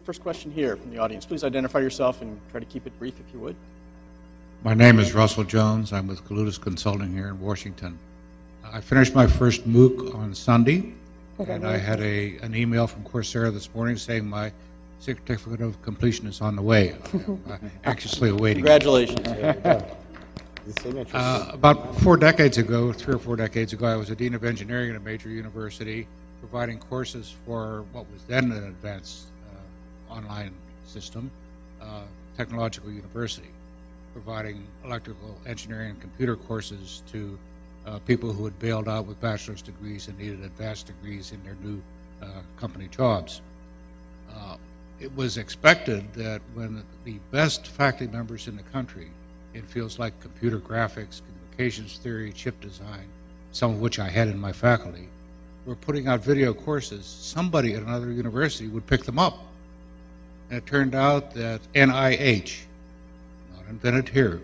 First question here from the audience. Please identify yourself and try to keep it brief if you would. My name is Russell Jones. I'm with Kalutis Consulting here in Washington. I finished my first MOOC on Sunday, and I had an email from Coursera this morning saying my certificate of completion is on the way. I'm anxiously awaiting. Congratulations. About 4 decades ago, 3 or 4 decades ago, I was a dean of engineering at a major university, providing courses for what was then an advanced online system, technological university, providing electrical engineering and computer courses to people who had bailed out with bachelor's degrees and needed advanced degrees in their new company jobs. It was expected that when the best faculty members in the country in fields like computer graphics, communications theory, chip design, some of which I had in my faculty, were putting out video courses, somebody at another university would pick them up. And it turned out that NIH, not invented here,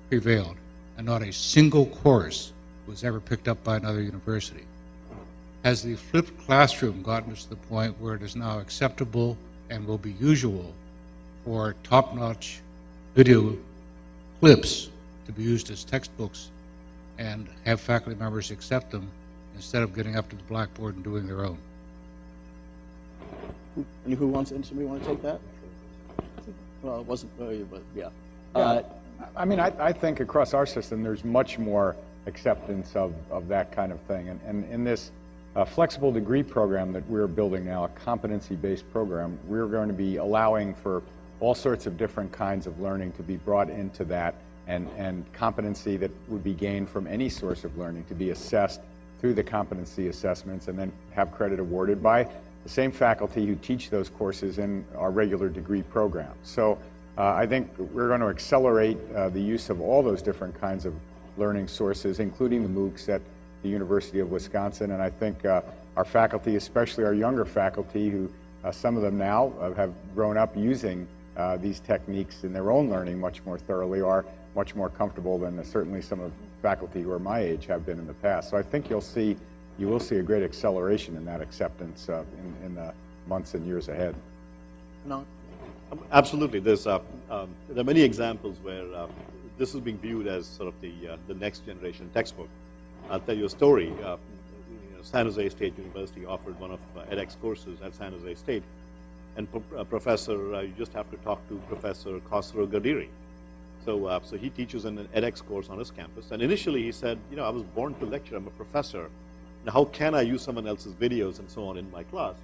prevailed, and not a single course was ever picked up by another university. Has the flipped classroom gotten us to the point where it is now acceptable and will be usual for top-notch video clips to be used as textbooks and have faculty members accept them instead of getting up to the blackboard and doing their own? Who wants? Somebody want to take that? Well, it wasn't, but yeah. I mean, I think across our system, there's much more acceptance of that kind of thing. And in this flexible degree program that we're building now, a competency-based program, we're going to be allowing for all sorts of different kinds of learning to be brought into that, and competency that would be gained from any source of learning to be assessed through the competency assessments and then have credit awarded by the same faculty who teach those courses in our regular degree program. So I think we're going to accelerate the use of all those different kinds of learning sources, including the MOOCs at the University of Wisconsin. And I think our faculty, especially our younger faculty, who some of them now have grown up using these techniques in their own learning much more thoroughly, are much more comfortable than certainly some of the faculty who are my age have been in the past. So I think you will see a great acceleration in that acceptance in the months and years ahead. No. Absolutely. There are many examples where this is being viewed as sort of the next generation textbook. I'll tell you a story. San Jose State University offered one of edX courses at San Jose State, and you just have to talk to Professor Khosrow Gadiri. So he teaches an edX course on his campus, and initially he said, I was born to lecture, I'm a professor. Now how can I use someone else's videos and so on in my class?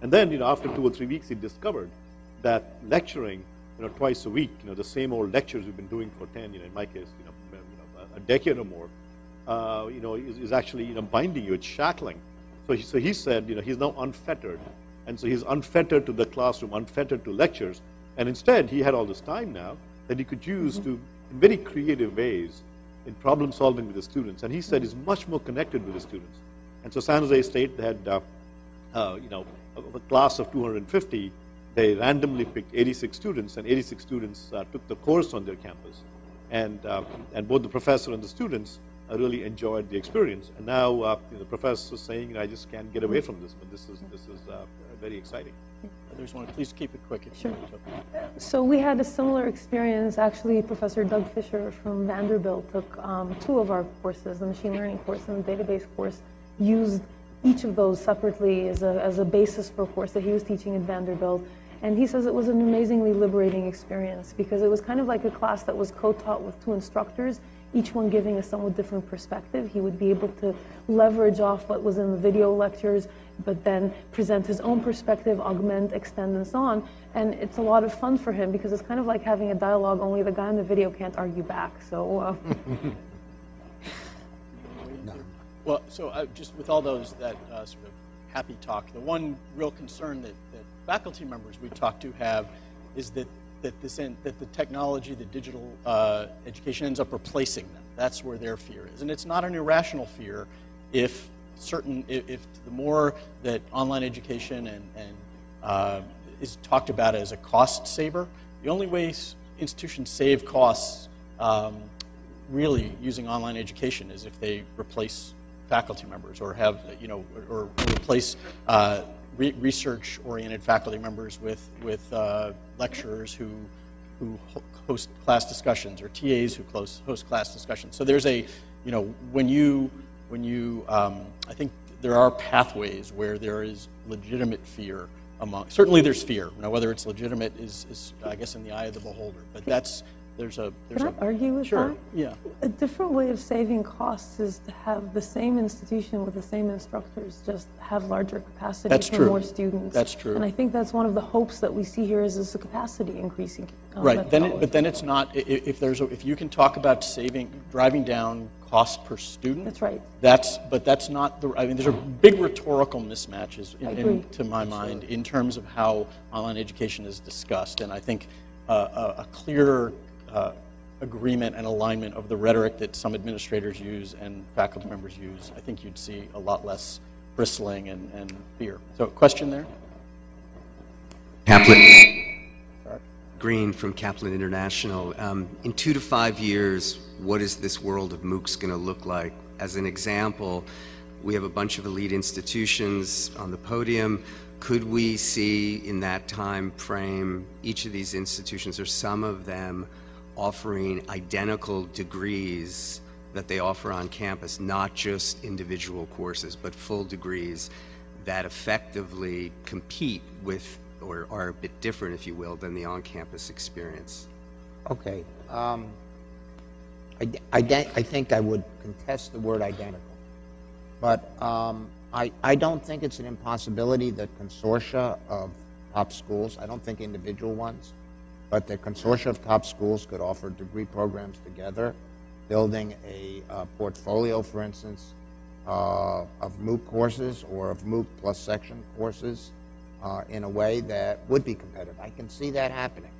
And then, after 2 or 3 weeks, he discovered that lecturing, twice a week, the same old lectures we've been doing for 10, in my case, a decade or more, is actually, binding you, it's shackling. So he said, he's now unfettered. And so he's unfettered to the classroom, unfettered to lectures. And instead, he had all this time now that he could use to, in very creative ways, in problem solving with the students. And he said he's much more connected with the students. And so San Jose State, they had, a class of 250, they randomly picked 86 students, and 86 students took the course on their campus. And both the professor and the students really enjoyed the experience. And now the professor is saying, I just can't get away from this, but this is very exciting. Others want to please keep it quick. Sure. So we had a similar experience. Actually, Professor Doug Fisher from Vanderbilt took 2 of our courses, the machine learning course and the database course, used each of those separately as a basis for a course that he was teaching at Vanderbilt. And he says it was an amazingly liberating experience because it was kind of like a class that was co-taught with 2 instructors, each one giving a somewhat different perspective. He would be able to leverage off what was in the video lectures, but then present his own perspective, augment, extend, and so on. And it's a lot of fun for him because it's kind of like having a dialogue, only the guy in the video can't argue back. So. Well, so just with all those that sort of happy talk, the one real concern that faculty members we talk to have is that the technology, the digital education ends up replacing them. That's where their fear is, and it's not an irrational fear. If the more that online education and is talked about as a cost saver, the only way institutions save costs really using online education is if they replace faculty members or have or replace research-oriented faculty members with lecturers who host class discussions, or TAs who host class discussions. So there's a, when you I think there are pathways where there is legitimate fear certainly there's fear. Now, whether it's legitimate is I guess in the eye of the beholder, but there's a Can I argue with sure, that? yeah. A different way of saving costs is to have the same institution with the same instructors just have larger capacity That's for true. more students. That's true. And I think that's one of the hopes that we see here is the capacity increasing. Right. But then it's not. If you can talk about driving down cost per student. That's right. But that's not the. I mean, there's a big rhetorical mismatches to my mind in terms of how online education is discussed, and I think a clearer agreement and alignment of the rhetoric that some administrators use and faculty members use, I think you'd see a lot less bristling and fear. So, question there? Kaplan. Green from Kaplan International. In 2 to 5 years, what is this world of MOOCs going to look like? As an example, we have a bunch of elite institutions on the podium. Could we see in that time frame each of these institutions or some of them offering identical degrees that they offer on campus, not just individual courses, but full degrees that effectively compete with or are a bit different, if you will, than the on-campus experience? Okay. I think I would contest the word identical. But I don't think it's an impossibility that consortia of top schools, I don't think individual ones, but the consortia of top schools could offer degree programs together, building a portfolio, for instance, of MOOC courses or of MOOC plus section courses in a way that would be competitive. I can see that happening.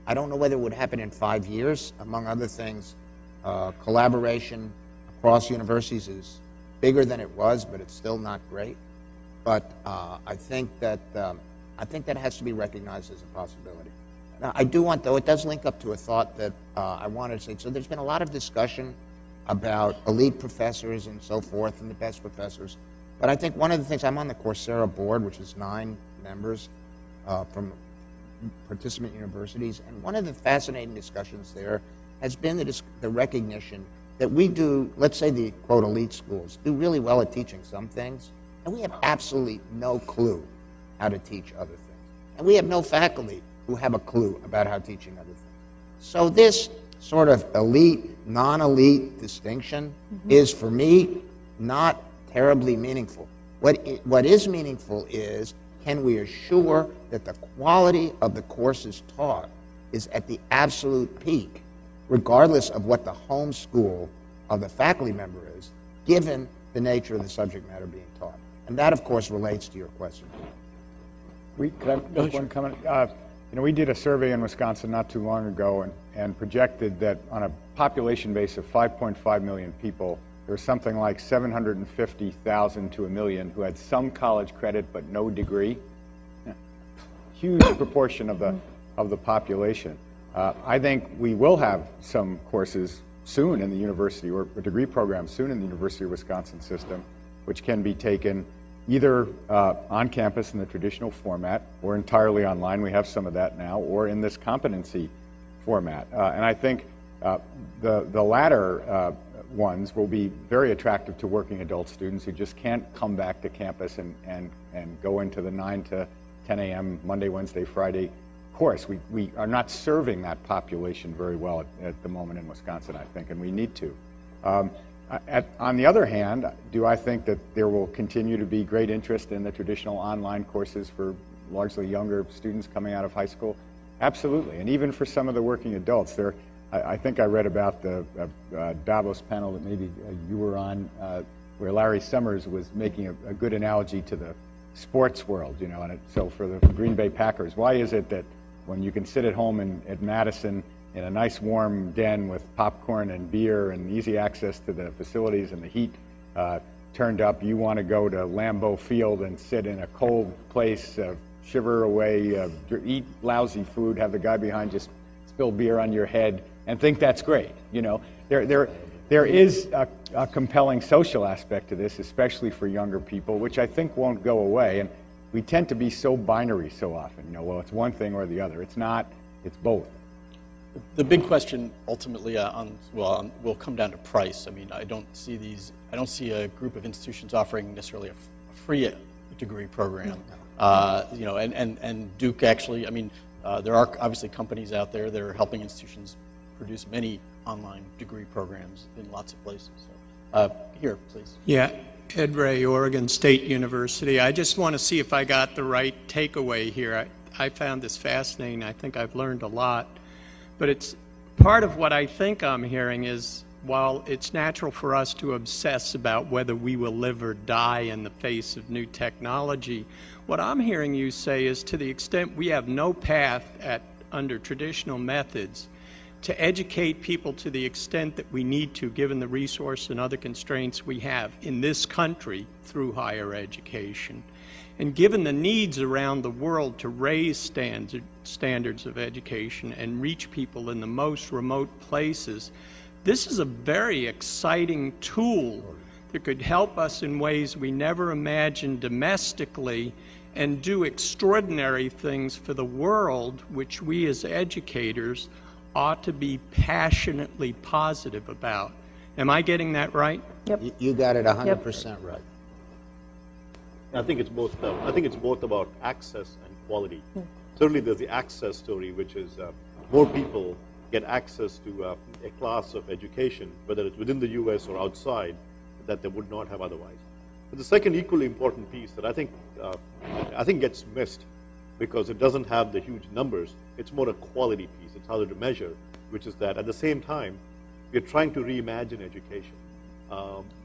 I don't know whether it would happen in 5 years. Among other things, collaboration across universities is bigger than it was, but it's still not great. But I think that has to be recognized as a possibility. Now, I do want, though, it does link up to a thought that I wanted to say. So there's been a lot of discussion about elite professors and so forth and the best professors. But I think one of the things, I'm on the Coursera board, which is 9 members from participant universities, and one of the fascinating discussions there has been the recognition that we do, let's say the quote elite schools, do really well at teaching some things, and we have absolutely no clue how to teach other things. And we have no faculty who have a clue about how teaching other things. So this sort of elite, non-elite distinction is, for me, not terribly meaningful. What is meaningful is, can we assure that the quality of the courses taught is at the absolute peak, regardless of what the home school of the faculty member is, given the nature of the subject matter being taught. And that, of course, relates to your question. Could I make one comment? We did a survey in Wisconsin not too long ago and projected that on a population base of 5.5 million people, there was something like 750,000 to 1 million who had some college credit but no degree. Huge proportion of the population. I think we will have some courses soon in the university, or degree programs soon in the University of Wisconsin system, which can be taken either on campus in the traditional format or entirely online. We have some of that now, or in this competency format. And I think the latter ones will be very attractive to working adult students who just can't come back to campus and go into the 9 to 10 a.m. Monday, Wednesday, Friday course. We are not serving that population very well at the moment in Wisconsin, I think, and we need to. On the other hand, do I think that there will continue to be great interest in the traditional online courses for largely younger students coming out of high school? Absolutely, and even for some of the working adults. I think I read about the Davos panel that maybe you were on, where Larry Summers was making a good analogy to the sports world, and so for the Green Bay Packers, why is it that when you can sit at home at Madison in a nice warm den with popcorn and beer and easy access to the facilities and the heat turned up, you want to go to Lambeau Field and sit in a cold place, shiver away, eat lousy food, have the guy behind you spill beer on your head, and think that's great? There is a compelling social aspect to this, especially for younger people, which I think won't go away. And we tend to be so binary so often. You know, well, it's one thing or the other. It's not. It's both. The big question ultimately will come down to price. I mean, I don't see a group of institutions offering necessarily a free degree program. You know, and Duke actually, I mean, there are obviously companies out there that are helping institutions produce many online degree programs in lots of places. So, here, please. Yeah, Ed Ray, Oregon State University. I just want to see if I got the right takeaway here. I found this fascinating. I think I've learned a lot. But it's part of what I think I'm hearing is, while it's natural for us to obsess about whether we will live or die in the face of new technology, what I'm hearing you say is, to the extent we have no path under traditional methods to educate people to the extent that we need to, given the resource and other constraints we have in this country through higher education, and given the needs around the world to raise standards of education and reach people in the most remote places, this is a very exciting tool that could help us in ways we never imagined domestically and do extraordinary things for the world, which we as educators ought to be passionately positive about. Am I getting that right? Yep. You got it 100% right. I think it's both. I think it's both about access and quality. Certainly, there's the access story, which is more people get access to a class of education, whether it's within the U.S. or outside, that they would not have otherwise. But the second equally important piece that I think gets missed because it doesn't have the huge numbers. It's more a quality piece. It's harder to measure, which is that at the same time, we're trying to reimagine education,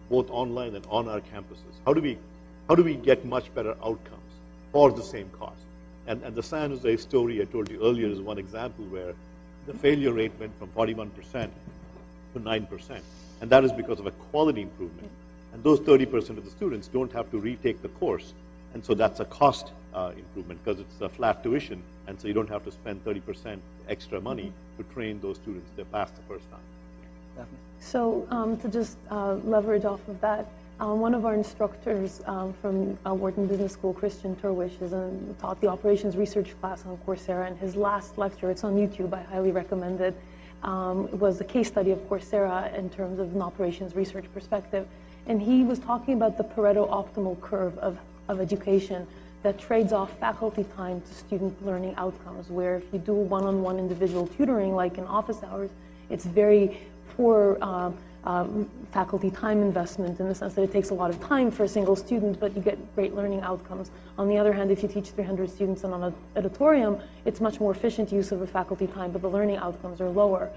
both online and on our campuses. How do we get much better outcomes for the same cost? And the San Jose story I told you earlier is one example where the failure rate went from 41% to 9%. And that is because of a quality improvement. And those 30% of the students don't have to retake the course. And so that's a cost improvement because it's a flat tuition. And so you don't have to spend 30% extra money to train those students to pass the first time. Daphne? So to just leverage off of that, one of our instructors from Wharton Business School, Christian Turwish, taught the operations research class on Coursera, and his last lecture, it's on YouTube, I highly recommend it, was a case study of Coursera in terms of an operations research perspective. And he was talking about the Pareto optimal curve of education that trades off faculty time to student learning outcomes, where if you do one-on-one individual tutoring, like in office hours, it's very poor faculty time investment in the sense that it takes a lot of time for a single student, but you get great learning outcomes. On the other hand, if you teach 300 students in an auditorium, it's much more efficient use of the faculty time, but the learning outcomes are lower.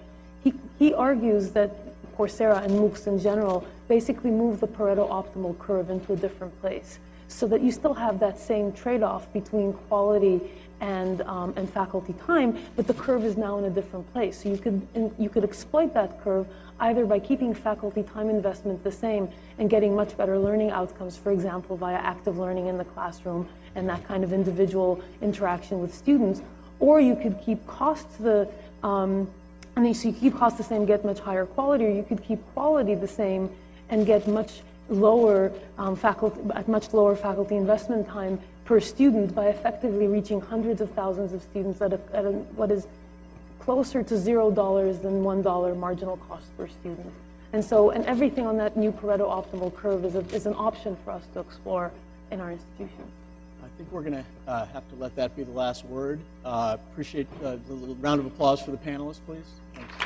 He argues that Coursera and MOOCs in general basically move the Pareto optimal curve into a different place, so that you still have that same trade-off between quality and faculty time, but the curve is now in a different place. So you could exploit that curve either by keeping faculty time investment the same and getting much better learning outcomes, for example, via active learning in the classroom and that kind of individual interaction with students, or you could keep costs so you keep costs the same, get much higher quality, or you could keep quality the same and get much lower much lower faculty investment time per student by effectively reaching hundreds of thousands of students at what is closer to $0 than $1 marginal cost per student. And everything on that new Pareto optimal curve is an option for us to explore in our institution. I think we're going to have to let that be the last word. Appreciate a little round of applause for the panelists, please. Thanks.